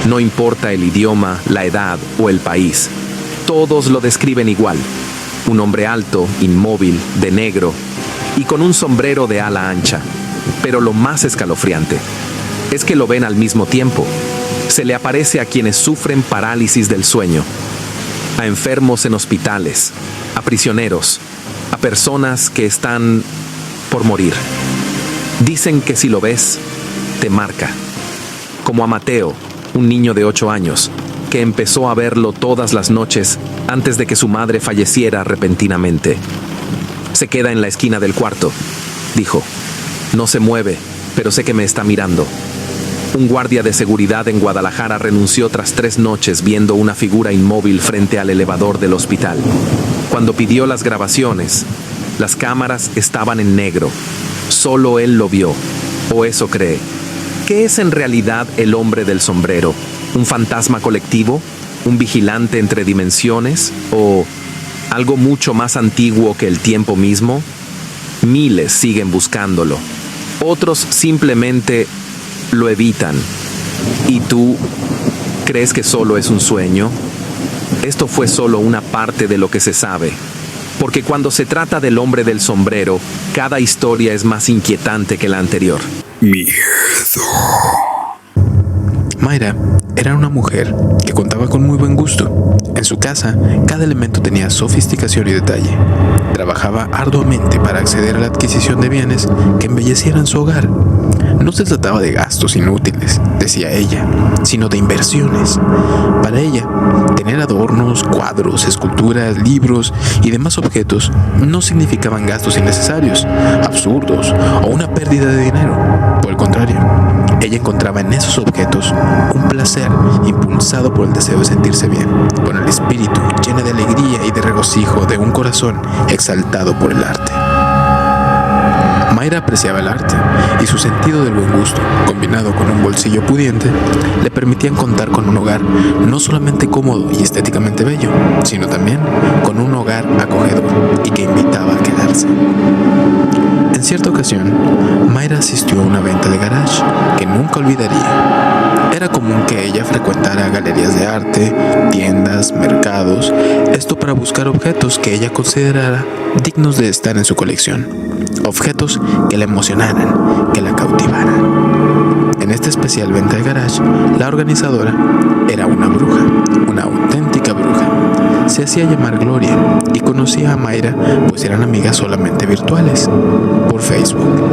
No importa el idioma, la edad o el país. Todos lo describen igual. Un hombre alto, inmóvil, de negro y con un sombrero de ala ancha. Pero lo más escalofriante es que lo ven al mismo tiempo. Se le aparece a quienes sufren parálisis del sueño, a enfermos en hospitales, a prisioneros, a personas que están por morir. Dicen que si lo ves, te marca. Como a Mateo, un niño de 8 años, que empezó a verlo todas las noches antes de que su madre falleciera repentinamente. Se queda en la esquina del cuarto, dijo. No se mueve, pero sé que me está mirando. Un guardia de seguridad en Guadalajara renunció tras 3 noches viendo una figura inmóvil frente al elevador del hospital. Cuando pidió las grabaciones, las cámaras estaban en negro. Solo él lo vio, o eso cree. ¿Qué es en realidad el hombre del sombrero? ¿Un fantasma colectivo? ¿Un vigilante entre dimensiones? ¿O algo mucho más antiguo que el tiempo mismo? Miles siguen buscándolo. Otros simplemente lo evitan. ¿Y tú crees que solo es un sueño? Esto fue solo una parte de lo que se sabe. Porque cuando se trata del hombre del sombrero, cada historia es más inquietante que la anterior. Miedo. Mayra era una mujer que contaba con muy buen gusto. En su casa, cada elemento tenía sofisticación y detalle. Trabajaba arduamente para acceder a la adquisición de bienes que embellecieran su hogar. No se trataba de gastos inútiles, decía ella, sino de inversiones. Para ella, tener adornos, cuadros, esculturas, libros y demás objetos no significaban gastos innecesarios, absurdos o una pérdida de dinero. Por el contrario, ella encontraba en esos objetos un placer impulsado por el deseo de sentirse bien, con el espíritu lleno de alegría y de regocijo de un corazón exaltado por el arte. Mayra apreciaba el arte y su sentido del buen gusto, combinado con un bolsillo pudiente, le permitían contar con un hogar no solamente cómodo y estéticamente bello, sino también con un hogar acogedor y que invitaba a quedarse. En cierta ocasión, Mayra asistió a una venta de garage que nunca olvidaría. Era común que ella frecuentara galerías de arte, tiendas, mercados, esto para buscar objetos que ella considerara dignos de estar en su colección. Objetos que la emocionaran, que la cautivaran. En esta especial venta de garage, la organizadora era una bruja, una auténtica bruja. Se hacía llamar Gloria y conocía a Mayra, pues eran amigas solamente virtuales, por Facebook.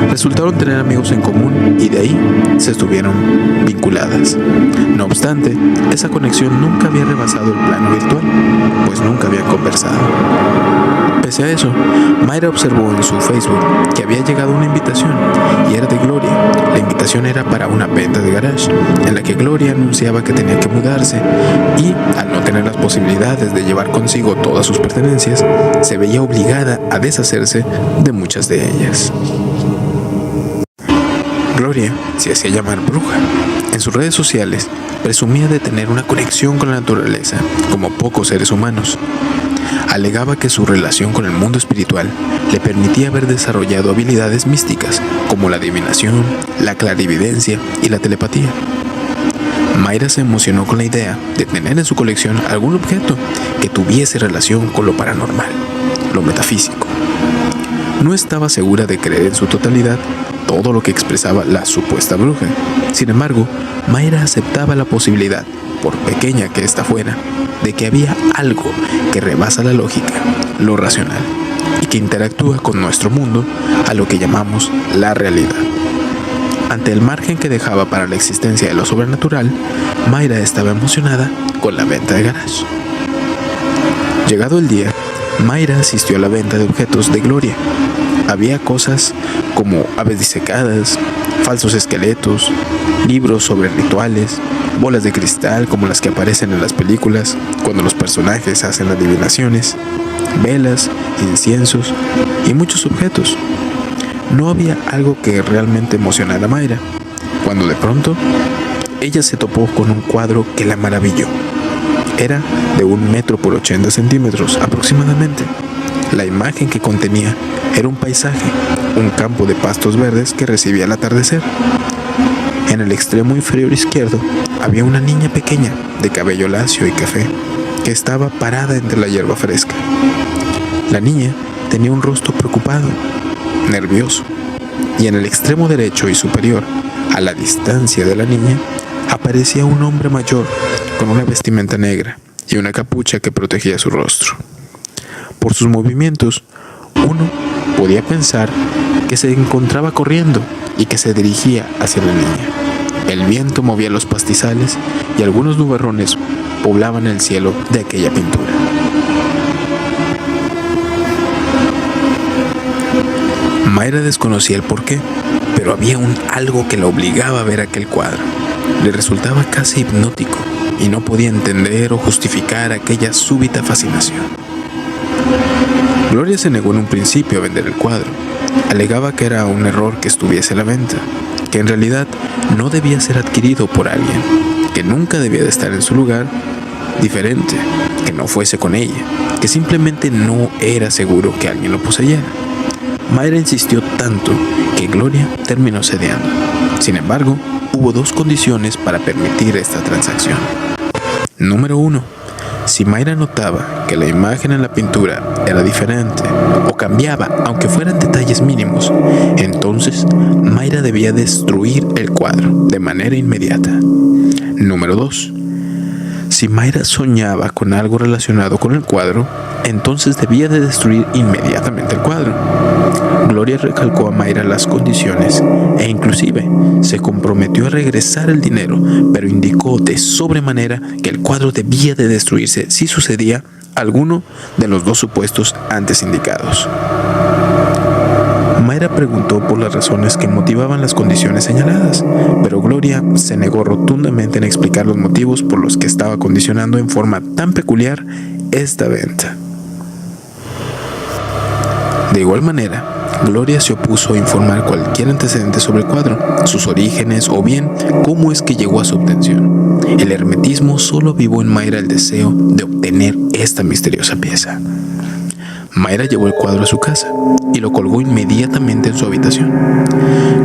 Resultaron tener amigos en común y de ahí se estuvieron vinculadas. No obstante, esa conexión nunca había rebasado el plano virtual, pues nunca habían conversado. Pese a eso, Mayra observó en su Facebook que había llegado una invitación y era de Gloria. La invitación era para una venta de garage, en la que Gloria anunciaba que tenía que mudarse y, al no tener las posibilidades de llevar consigo todas sus pertenencias, se veía obligada a deshacerse de muchas de ellas. Gloria se hacía llamar bruja. En sus redes sociales presumía de tener una conexión con la naturaleza, como pocos seres humanos. Alegaba que su relación con el mundo espiritual le permitía haber desarrollado habilidades místicas, como la adivinación, la clarividencia y la telepatía. Mayra se emocionó con la idea de tener en su colección algún objeto que tuviese relación con lo paranormal, lo metafísico. No estaba segura de creer en su totalidad todo lo que expresaba la supuesta bruja. Sin embargo, Mayra aceptaba la posibilidad, por pequeña que ésta fuera, de que había algo que rebasa la lógica, lo racional, y que interactúa con nuestro mundo a lo que llamamos la realidad. Ante el margen que dejaba para la existencia de lo sobrenatural, Mayra estaba emocionada con la venta de garage. Llegado el día, Mayra asistió a la venta de objetos de Gloria. Había cosas como aves disecadas, falsos esqueletos, libros sobre rituales, bolas de cristal como las que aparecen en las películas cuando los personajes hacen adivinaciones, velas, inciensos y muchos objetos. No había algo que realmente emocionara a Mayra, cuando de pronto ella se topó con un cuadro que la maravilló. Era de 1 metro por 80 centímetros aproximadamente. La imagen que contenía era un paisaje, un campo de pastos verdes que recibía el atardecer. En el extremo inferior izquierdo había una niña pequeña de cabello lacio y café que estaba parada entre la hierba fresca. La niña tenía un rostro preocupado, nervioso, y en el extremo derecho y superior, a la distancia de la niña, aparecía un hombre mayor con una vestimenta negra y una capucha que protegía su rostro. Por sus movimientos, uno podía pensar que se encontraba corriendo y que se dirigía hacia la niña. El viento movía los pastizales y algunos nubarrones poblaban el cielo de aquella pintura. Mayra desconocía el porqué, pero había algo que la obligaba a ver aquel cuadro. Le resultaba casi hipnótico y no podía entender o justificar aquella súbita fascinación. Gloria se negó en un principio a vender el cuadro. Alegaba que era un error que estuviese a la venta, que en realidad no debía ser adquirido por alguien, que nunca debía de estar en su lugar diferente, que no fuese con ella, que simplemente no era seguro que alguien lo poseyera. Mayra insistió tanto que Gloria terminó cediendo. Sin embargo, hubo dos condiciones para permitir esta transacción. Número 1. Si Mayra notaba que la imagen en la pintura era diferente o cambiaba, aunque fueran detalles mínimos, entonces Mayra debía destruir el cuadro de manera inmediata. Número 2. Si Mayra soñaba con algo relacionado con el cuadro, entonces debía de destruir inmediatamente el cuadro. Gloria recalcó a Mayra las condiciones e inclusive se comprometió a regresar el dinero, pero indicó de sobremanera que el cuadro debía de destruirse si sucedía alguno de los dos supuestos antes indicados. Mayra preguntó por las razones que motivaban las condiciones señaladas, pero Gloria se negó rotundamente en explicar los motivos por los que estaba condicionando en forma tan peculiar esta venta. De igual manera, Gloria se opuso a informar cualquier antecedente sobre el cuadro, sus orígenes o bien cómo es que llegó a su obtención. El hermetismo solo avivó en Mayra el deseo de obtener esta misteriosa pieza. Mayra llevó el cuadro a su casa y lo colgó inmediatamente en su habitación.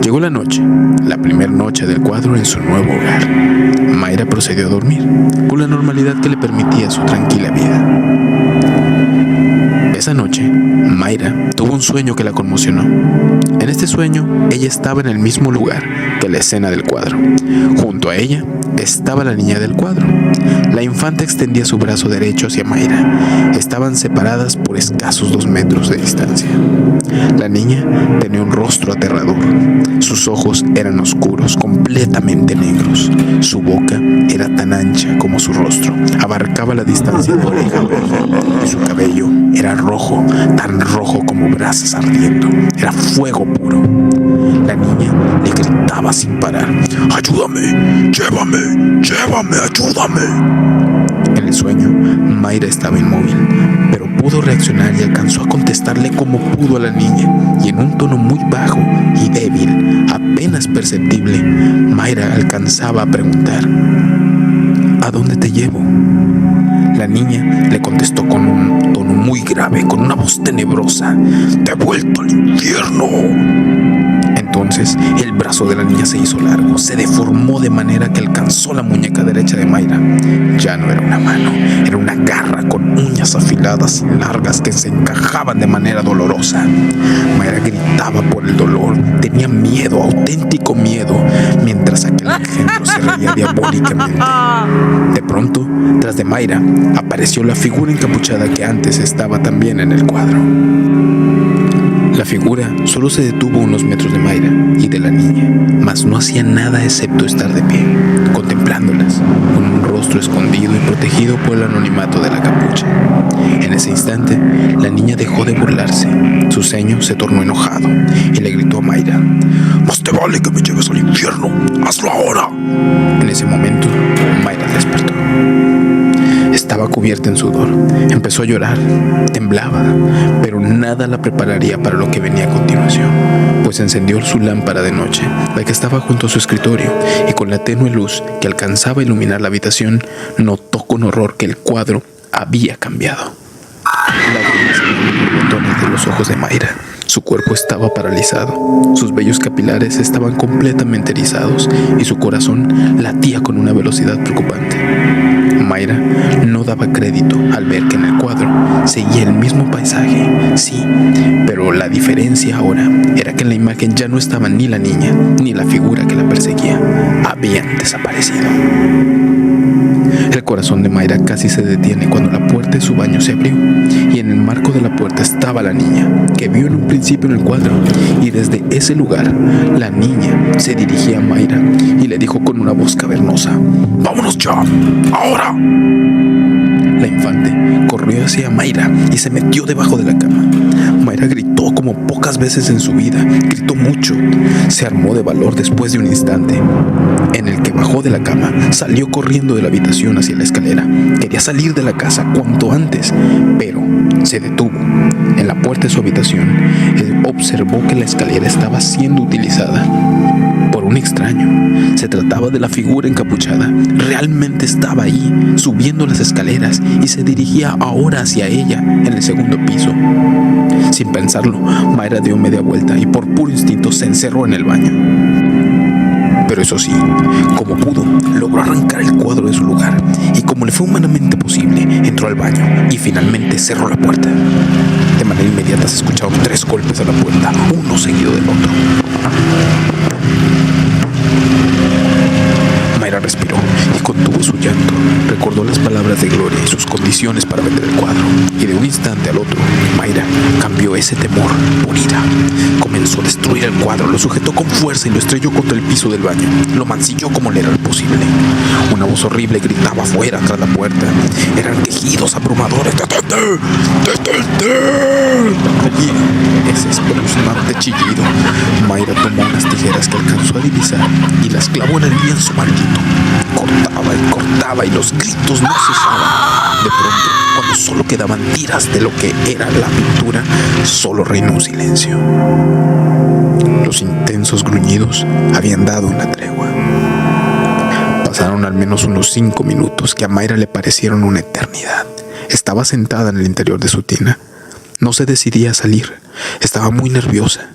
Llegó la noche, la primera noche del cuadro en su nuevo hogar. Mayra procedió a dormir, con la normalidad que le permitía su tranquila vida. Esa noche, Mayra tuvo un sueño que la conmocionó. En este sueño, ella estaba en el mismo lugar que la escena del cuadro. Junto a ella estaba la niña del cuadro. La infanta extendía su brazo derecho hacia Mayra. Estaban separadas por escasos 2 metros de distancia. La niña tenía un rostro aterrador. Sus ojos eran oscuros, completamente negros. Su boca era tan ancha como su rostro. Abarcaba la distancia de oreja a oreja. Su cabello era rojo, tan rojo como brasas ardiendo. Era fuego puro. La niña le gritaba sin parar: ¡ayúdame! ¡Llévame! ¡Llévame! ¡Ayúdame! En el sueño, Mayra estaba inmóvil, pero pudo reaccionar y alcanzó a contestarle como pudo a la niña, y en un tono muy bajo y débil, apenas perceptible, Mayra alcanzaba a preguntar: ¿a dónde te llevo? La niña le contestó con un tono muy grave, con una voz tenebrosa: ¡te he vuelto al infierno! Entonces el brazo de la niña se hizo largo, se deformó de manera que alcanzó la muñeca derecha de Mayra. Ya no era una mano, era una garra con uñas afiladas y largas que se encajaban de manera dolorosa. Mayra gritaba por el dolor, tenía miedo, auténtico miedo, mientras aquel engendro se reía diabólicamente. De pronto, tras de Mayra, apareció la figura encapuchada que antes estaba también en el cuadro. La figura solo se detuvo a unos metros de Mayra y de la niña, mas no hacía nada excepto estar de pie, contemplándolas, con un rostro escondido y protegido por el anonimato de la capucha. En ese instante, la niña dejó de burlarse, su ceño se tornó enojado y le gritó a Mayra: «¡Más te vale que me lleves al infierno! ¡Hazlo ahora!». En ese momento, Mayra despertó. Estaba cubierta en sudor, empezó a llorar, temblaba, pero nada la prepararía para lo que venía a continuación, pues encendió su lámpara de noche, la que estaba junto a su escritorio, y con la tenue luz que alcanzaba a iluminar la habitación, notó con horror que el cuadro había cambiado. Lágrimas salían por botones de los ojos de Mayra. Su cuerpo estaba paralizado, sus vellos capilares estaban completamente erizados y su corazón latía con una velocidad preocupante. Mayra no daba crédito al ver que en el cuadro seguía el mismo paisaje, sí, pero la diferencia ahora era que en la imagen ya no estaba ni la niña ni la figura que la perseguía. Habían desaparecido. El corazón de Mayra casi se detiene cuando la puerta de su baño se abrió y en el marco de la puerta estaba la niña que vio en un principio en el cuadro, y desde ese lugar la niña se dirigía a Mayra y le dijo con una voz cavernosa: ¡Vámonos ya! ¡Ahora! La infante corrió hacia Mayra y se metió debajo de la cama. Mayra gritó como pocas veces en su vida, gritó mucho. Se armó de valor después de un instante en el que bajó de la cama, salió corriendo de la habitación hacia la escalera. Quería salir de la casa cuanto antes, pero se detuvo. En la puerta de su habitación, él observó que la escalera estaba siendo utilizada por un extraño. Se trataba de la figura encapuchada. Realmente estaba ahí, subiendo las escaleras, y se dirigía ahora hacia ella, en el segundo piso. Sin pensarlo, Mayra dio media vuelta y por puro instinto se encerró en el baño. Pero eso sí, como pudo, logró arrancar el cuadro de su lugar y como le fue humanamente posible, entró al baño y finalmente cerró la puerta. De manera inmediata se escucharon 3 golpes a la puerta, uno seguido del otro. Mayra respiró y contuvo su llanto. Recordó las palabras de Gloria y sus condiciones para vender el cuadro. Y de un instante al otro, Mayra cambió ese temor por ira. Comenzó a destruir el cuadro, lo sujetó con fuerza y lo estrelló contra el piso del baño. Lo mancilló como le era posible. Una voz horrible gritaba afuera tras la puerta. Eran quejidos abrumadores. ¡Detente! ¡Detente! Allí, ese espeluznante chillido. Mayra tomó unas tijeras que alcanzó a divisar y las clavó en el lienzo maldito. Cortaba y los gritos no cesaban. De pronto, cuando solo quedaban tiras de lo que era la pintura, solo reinó un silencio. Los intensos gruñidos habían dado una tregua. Pasaron al menos unos 5 minutos que a Mayra le parecieron una eternidad. Estaba sentada en el interior de su tina. No se decidía a salir. Estaba muy nerviosa.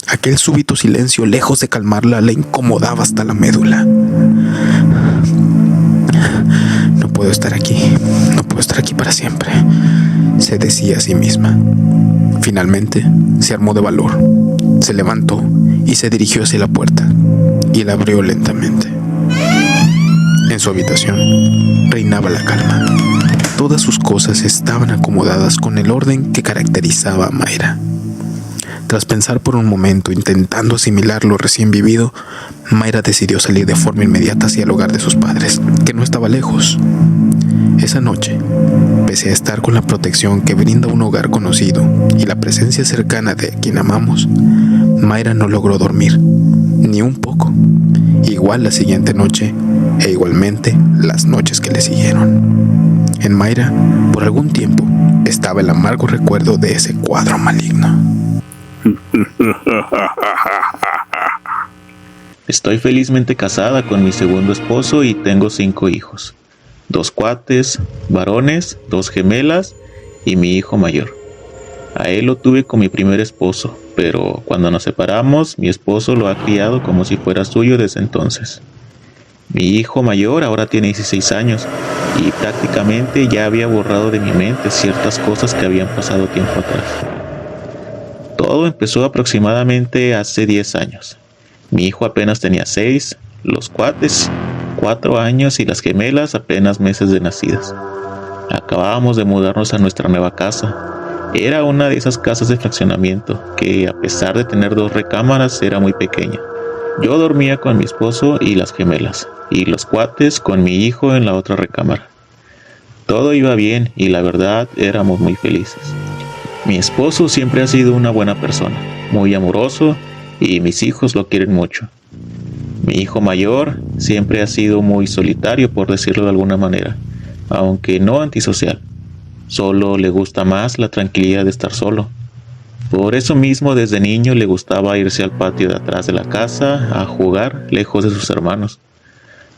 Aquel súbito silencio, lejos de calmarla, la incomodaba hasta la médula. No puedo estar aquí para siempre, se decía a sí misma. Finalmente, se armó de valor, se levantó y se dirigió hacia la puerta, y la abrió lentamente. En su habitación reinaba la calma. Todas sus cosas estaban acomodadas con el orden que caracterizaba a Mayra. Tras pensar por un momento, intentando asimilar lo recién vivido, Mayra decidió salir de forma inmediata hacia el hogar de sus padres, que no estaba lejos. Esa noche, pese a estar con la protección que brinda un hogar conocido y la presencia cercana de quien amamos, Mayra no logró dormir, ni un poco. Igual la siguiente noche, e igualmente las noches que le siguieron. En Mayra, por algún tiempo, estaba el amargo recuerdo de ese cuadro maligno. Estoy felizmente casada con mi segundo esposo y tengo 5 hijos. 2 cuates, varones, 2 gemelas y mi hijo mayor. A él lo tuve con mi primer esposo, pero cuando nos separamos, mi esposo lo ha criado como si fuera suyo desde entonces. Mi hijo mayor ahora tiene 16 años y prácticamente ya había borrado de mi mente ciertas cosas que habían pasado tiempo atrás. Todo empezó aproximadamente hace 10 años. Mi hijo apenas tenía 6, los cuates 4 años y las gemelas apenas meses de nacidas. Acabábamos de mudarnos a nuestra nueva casa. Era una de esas casas de fraccionamiento que, a pesar de tener 2 recámaras, era muy pequeña. Yo dormía con mi esposo y las gemelas, y los cuates con mi hijo en la otra recámara. Todo iba bien y la verdad éramos muy felices. Mi esposo siempre ha sido una buena persona, muy amoroso, y mis hijos lo quieren mucho. Mi hijo mayor siempre ha sido muy solitario, por decirlo de alguna manera, aunque no antisocial. Solo le gusta más la tranquilidad de estar solo. Por eso mismo, desde niño le gustaba irse al patio de atrás de la casa a jugar lejos de sus hermanos.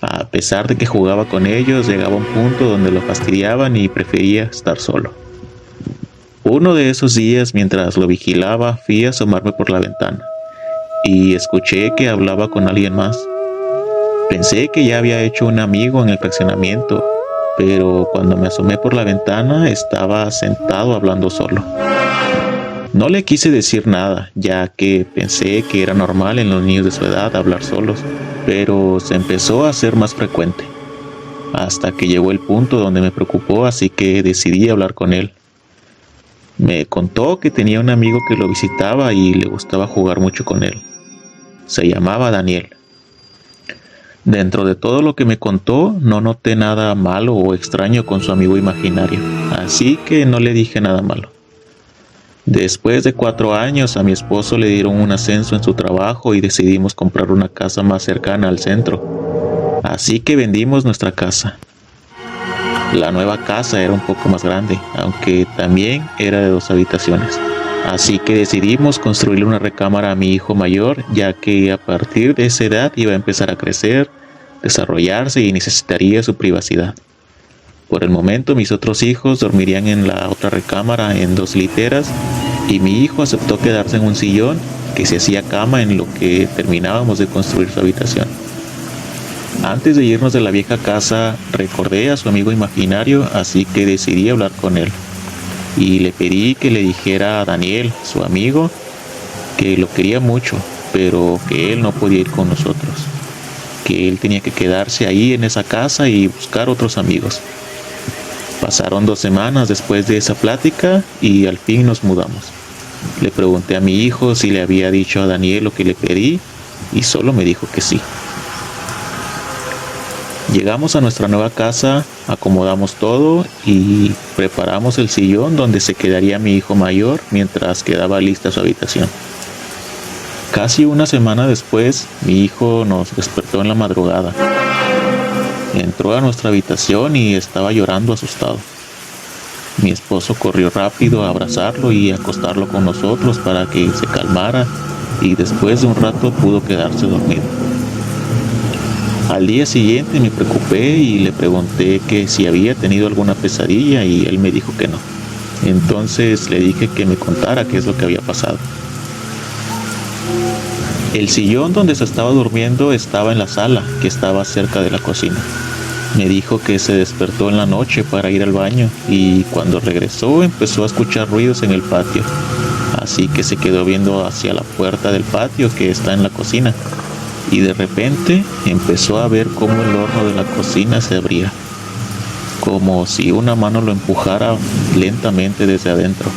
A pesar de que jugaba con ellos, llegaba a un punto donde lo fastidiaban y prefería estar solo. Uno de esos días, mientras lo vigilaba, fui a asomarme por la ventana y escuché que hablaba con alguien más. Pensé que ya había hecho un amigo en el fraccionamiento, pero cuando me asomé por la ventana estaba sentado hablando solo. No le quise decir nada, ya que pensé que era normal en los niños de su edad hablar solos, pero se empezó a hacer más frecuente, hasta que llegó el punto donde me preocupó, así que decidí hablar con él. Me contó que tenía un amigo que lo visitaba y le gustaba jugar mucho con él. Se llamaba Daniel. Dentro de todo lo que me contó, no noté nada malo o extraño con su amigo imaginario, así que no le dije nada malo. Después de 4 años, a mi esposo le dieron un ascenso en su trabajo y decidimos comprar una casa más cercana al centro. Así que vendimos nuestra casa. La nueva casa era un poco más grande, aunque también era de 2 habitaciones. Así que decidimos construirle una recámara a mi hijo mayor, ya que a partir de esa edad iba a empezar a crecer, desarrollarse y necesitaría su privacidad. Por el momento mis otros hijos dormirían en la otra recámara en 2 literas y mi hijo aceptó quedarse en un sillón que se hacía cama en lo que terminábamos de construir su habitación. Antes de irnos de la vieja casa, recordé a su amigo imaginario, así que decidí hablar con él. Y le pedí que le dijera a Daniel, su amigo, que lo quería mucho, pero que él no podía ir con nosotros. Que él tenía que quedarse ahí en esa casa y buscar otros amigos. Pasaron 2 semanas después de esa plática y al fin nos mudamos. Le pregunté a mi hijo si le había dicho a Daniel lo que le pedí y solo me dijo que sí. Llegamos a nuestra nueva casa, acomodamos todo y preparamos el sillón donde se quedaría mi hijo mayor mientras quedaba lista su habitación. Casi una semana después, mi hijo nos despertó en la madrugada. Entró a nuestra habitación y estaba llorando asustado. Mi esposo corrió rápido a abrazarlo y a acostarlo con nosotros para que se calmara y después de un rato pudo quedarse dormido. Al día siguiente me preocupé y le pregunté que si había tenido alguna pesadilla y él me dijo que no. Entonces le dije que me contara qué es lo que había pasado. El sillón donde se estaba durmiendo estaba en la sala, que estaba cerca de la cocina. Me dijo que se despertó en la noche para ir al baño y cuando regresó empezó a escuchar ruidos en el patio. Así que se quedó viendo hacia la puerta del patio que está en la cocina. Y de repente empezó a ver cómo el horno de la cocina se abría, como si una mano lo empujara lentamente desde adentro.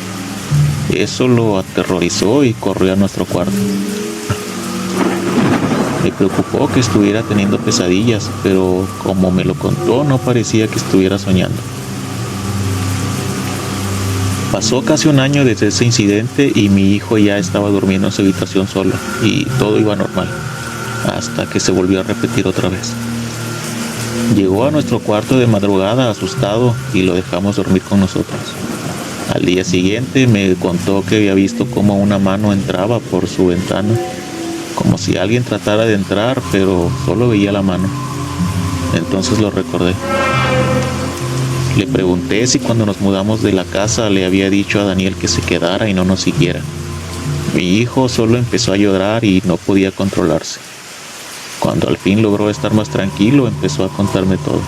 Eso lo aterrorizó y corrió a nuestro cuarto. Me preocupó que estuviera teniendo pesadillas, pero como me lo contó no parecía que estuviera soñando. Pasó casi un año desde ese incidente y mi hijo ya estaba durmiendo en su habitación solo y todo iba normal, hasta que se volvió a repetir otra vez. Llegó a nuestro cuarto de madrugada asustado y lo dejamos dormir con nosotros. Al día siguiente me contó que había visto cómo una mano entraba por su ventana, como si alguien tratara de entrar, pero solo veía la mano. Entonces lo recordé. Le pregunté si cuando nos mudamos de la casa le había dicho a Daniel que se quedara y no nos siguiera. Mi hijo solo empezó a llorar y no podía controlarse. Cuando al fin logró estar más tranquilo, empezó a contarme todo.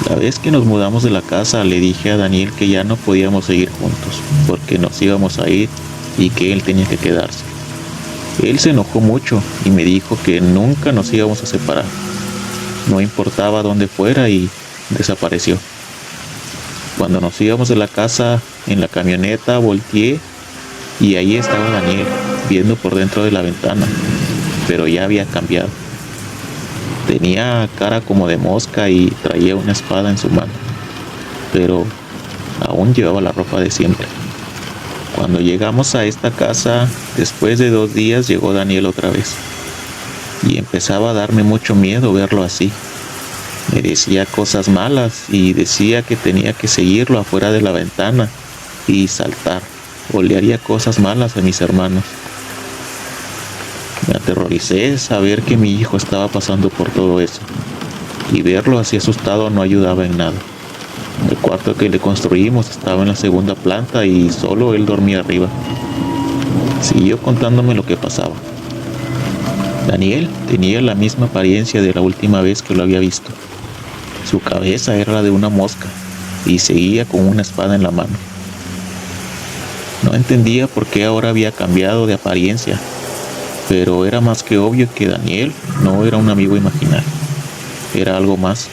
La vez que nos mudamos de la casa, le dije a Daniel que ya no podíamos seguir juntos, porque nos íbamos a ir y que él tenía que quedarse. Él se enojó mucho y me dijo que nunca nos íbamos a separar. No importaba dónde fuera y desapareció. Cuando nos íbamos de la casa, en la camioneta volteé y ahí estaba Daniel, viendo por dentro de la ventana, pero ya había cambiado. Tenía cara como de mosca y traía una espada en su mano, pero aún llevaba la ropa de siempre. Cuando llegamos a esta casa, después de 2 días llegó Daniel otra vez y empezaba a darme mucho miedo verlo así. Me decía cosas malas y decía que tenía que seguirlo afuera de la ventana y saltar, o le haría cosas malas a mis hermanos. Me aterroricé saber que mi hijo estaba pasando por todo eso y verlo así asustado no ayudaba en nada. Me cuarto que le construimos estaba en la segunda planta y solo él dormía arriba. Siguió contándome lo que pasaba. Daniel tenía la misma apariencia de la última vez que lo había visto. Su cabeza era la de una mosca y seguía con una espada en la mano. No entendía por qué ahora había cambiado de apariencia, pero era más que obvio que Daniel no era un amigo imaginario. Era algo más,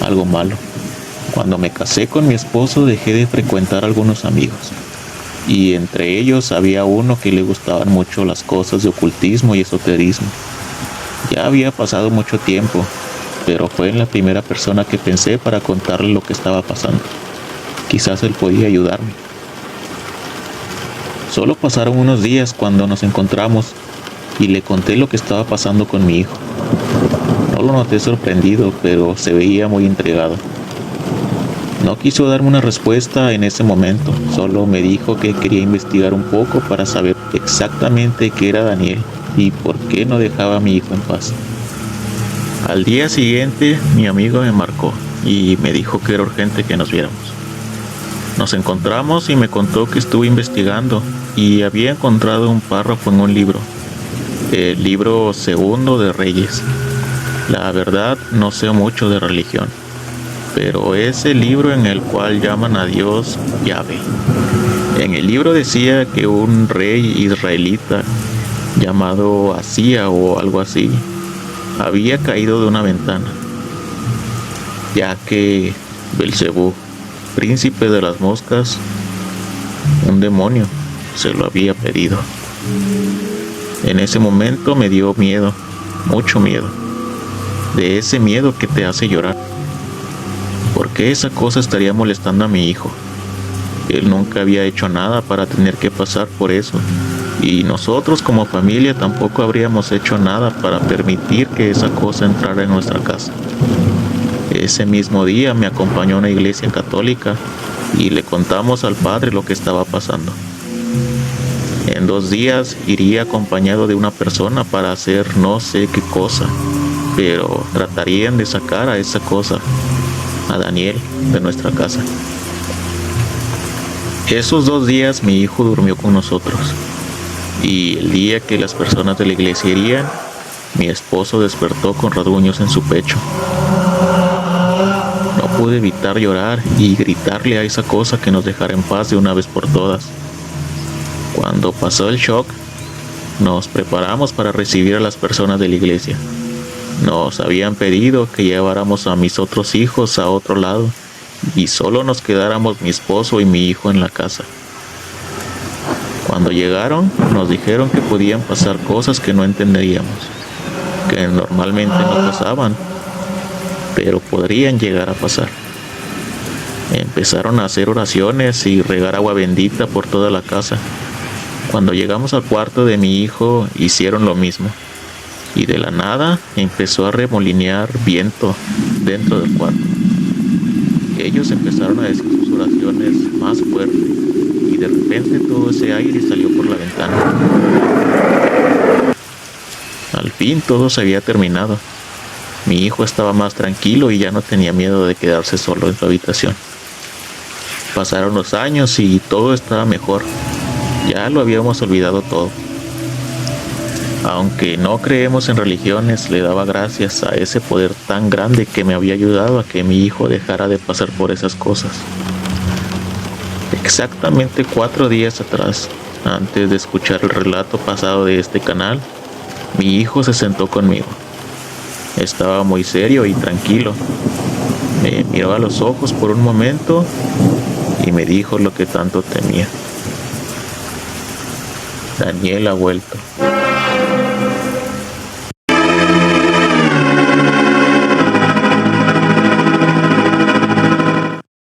algo malo. Cuando me casé con mi esposo dejé de frecuentar algunos amigos, y entre ellos había uno que le gustaban mucho las cosas de ocultismo y esoterismo. Ya había pasado mucho tiempo, pero fue en la primera persona que pensé para contarle lo que estaba pasando. Quizás él podía ayudarme. Solo pasaron unos días cuando nos encontramos y le conté lo que estaba pasando con mi hijo. No lo noté sorprendido, pero se veía muy intrigado. No quiso darme una respuesta en ese momento, solo me dijo que quería investigar un poco para saber exactamente qué era Daniel y por qué no dejaba a mi hijo en paz. Al día siguiente, mi amigo me marcó y me dijo que era urgente que nos viéramos. Nos encontramos y me contó que estuvo investigando y había encontrado un párrafo en un libro, el libro segundo de Reyes. La verdad, no sé mucho de religión, pero es el libro en el cual llaman a Dios Yahvé. En el libro decía que un rey israelita llamado Asía o algo así había caído de una ventana, ya que Belcebú, príncipe de las moscas, un demonio, se lo había pedido. En ese momento me dio miedo, mucho miedo, de ese miedo que te hace llorar. ¿Por qué esa cosa estaría molestando a mi hijo? Él nunca había hecho nada para tener que pasar por eso, y nosotros como familia tampoco habríamos hecho nada para permitir que esa cosa entrara en nuestra casa. Ese mismo día me acompañó a una iglesia católica y le contamos al padre lo que estaba pasando. En 2 días iría acompañado de una persona para hacer no sé qué cosa, pero tratarían de sacar a esa cosa, a Daniel, de nuestra casa. Esos 2 días mi hijo durmió con nosotros, y el día que las personas de la iglesia irían, mi esposo despertó con rasguños en su pecho. No pude evitar llorar y gritarle a esa cosa que nos dejara en paz de una vez por todas. Cuando pasó el shock, nos preparamos para recibir a las personas de la iglesia. Nos habían pedido que lleváramos a mis otros hijos a otro lado y solo nos quedáramos mi esposo y mi hijo en la casa. Cuando llegaron, nos dijeron que podían pasar cosas que no entenderíamos, que normalmente no pasaban, pero podrían llegar a pasar. Empezaron a hacer oraciones y regar agua bendita por toda la casa. Cuando llegamos al cuarto de mi hijo, hicieron lo mismo. Y de la nada empezó a remolinear viento dentro del cuarto. Ellos empezaron a decir sus oraciones más fuerte y de repente todo ese aire salió por la ventana. Al fin todo se había terminado. Mi hijo estaba más tranquilo y ya no tenía miedo de quedarse solo en su habitación. Pasaron los años y todo estaba mejor. Ya lo habíamos olvidado todo. Aunque no creemos en religiones, le daba gracias a ese poder tan grande que me había ayudado a que mi hijo dejara de pasar por esas cosas. Exactamente 4 días atrás, antes de escuchar el relato pasado de este canal, mi hijo se sentó conmigo. Estaba muy serio y tranquilo. Me miró a los ojos por un momento y me dijo lo que tanto temía. Daniel ha vuelto.